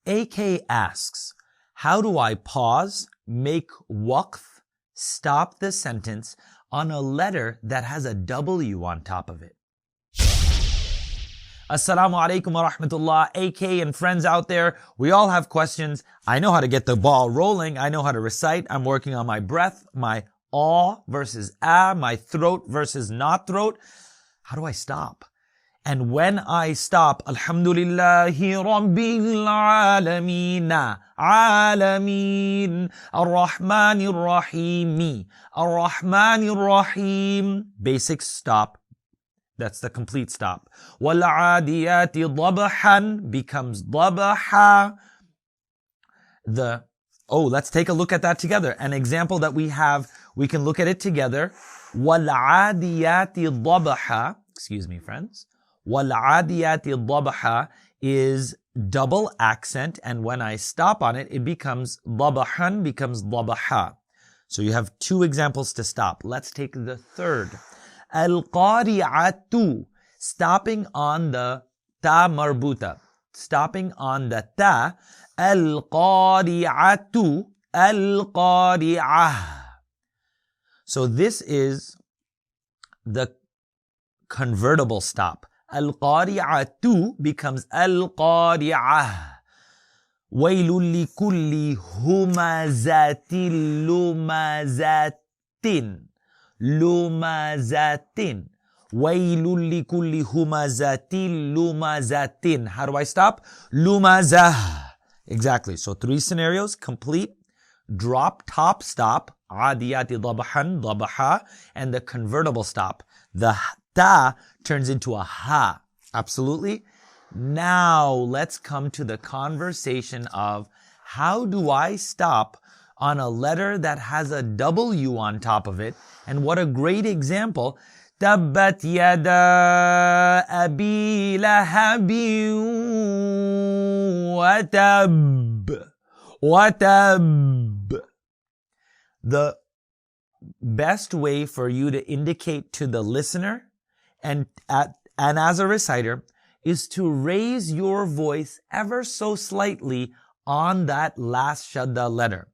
AK asks, how do I pause, make waqf, stop the sentence on a letter that has a W on top of it? Assalamu alaikum wa rahmatullah. AK and friends out there, we all have questions. I know how to get the ball rolling. I know how to recite. I'm working on my breath, my aw versus ah, my throat versus not throat. How do I stop? And when I stop, Alhamdulillahi Rabbil Alameen, Alameen, Ar-Rahmanir Rahimi, Ar-Rahmanir Rahim. Basic stop. That's the complete stop. وَالْعَادِيَاتِ ضَبْحًا becomes ضَبْحًا. Let's take a look at that together. An example that we have, we can look at it together. وَالْعَادِيَاتِ ضَبْحًا. Excuse me, friends. وَالْعَادِيَاتِ ضَبْحًا is double accent, and when I stop on it, it becomes ضَبْحًا, becomes ضَبْحًا. So you have two examples to stop. Let's take the third. Al-Qari'atu, stopping on the ta marbuta. Stopping on the ta. Al-Qari'atu, Al-Qari'ah. So this is the convertible stop. Al-Qari'atu becomes Al-Qari'ah. Waylun likulli humazatin lumazatin. Lumazatin. Waylun likulli humazatin lumazatin. How do I stop? Lumazah. Exactly. So three scenarios, complete, drop, top, stop, adiyati dabahan, dabaha, and the convertible stop. The ta turns into a ha. Absolutely. Now let's come to the conversation of how do I stop on a letter that has a W on top of it. And what a great example. Tabbat yada abi lahabin wa tab. The best way for you to indicate to the listener and as a reciter is to raise your voice ever so slightly on that last shadda letter.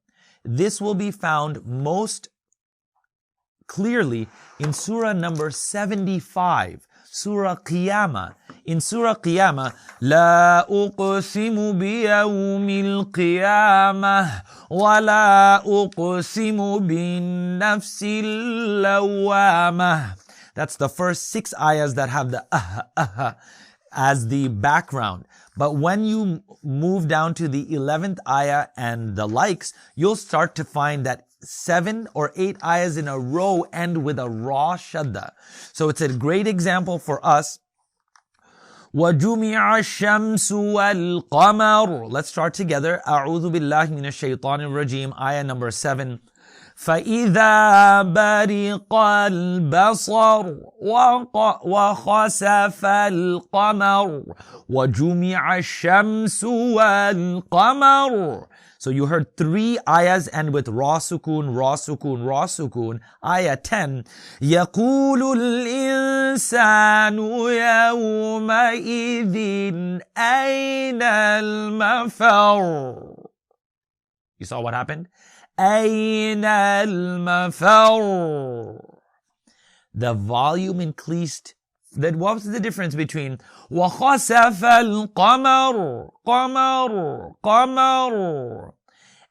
This will be found most clearly in surah number 75, surah Qiyamah. In surah Qiyamah, La uqsimu biyawmil qiyamah wa la uqsimu bin nafsil lawamah. That's the first 6 ayahs that have the as the background. But when you move down to the 11th ayah and the likes, you'll start to find that 7 or 8 ayahs in a row end with a raw shadda. So it's a great example for us. وَجُمِعَ الشَّمْسُ وَالْقَمَرُ. Let's start together. أعوذ بالله من الشيطان الرجيم. Ayah number 7. فَإِذَا بَرِقَ الْبَصَرُ وَخَسَفَ الْقَمَرُ وَجُمِعَ الشَّمْسُ وَالْقَمَرُ. So you heard 3 ayahs end with ra sukun, ra sukun, ra sukun. Ayah 10. يَقُولُ الْإِنسَانُ يَوْمَئِذٍ أَيْنَ الْمَفَرُّ. You saw what happened? أَيْنَ الْمَفَرُّ. The volume increased. What was the difference between وَخَسَفَ الْقَمَرُ قَمَرُ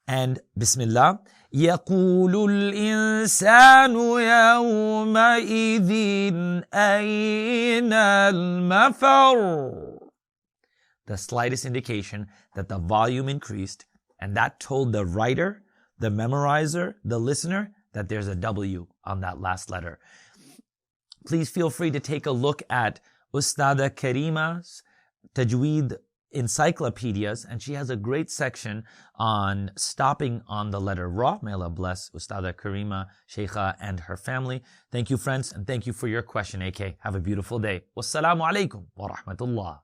and Bismillah يَقُولُ الْإِنسَانُ يَوْمَئِذٍ أَيْنَ الْمَفَرُّ. The slightest indication that the volume increased, and that told the writer, the memorizer, the listener, that there's a W on that last letter. Please feel free to take a look at Ustada Karima's Tajweed encyclopedias, and she has a great section on stopping on the letter Ra. May Allah bless Ustada Karima, Sheikha, and her family. Thank you, friends, and thank you for your question, AK. Have a beautiful day. Wassalamu alaikum wa rahmatullah.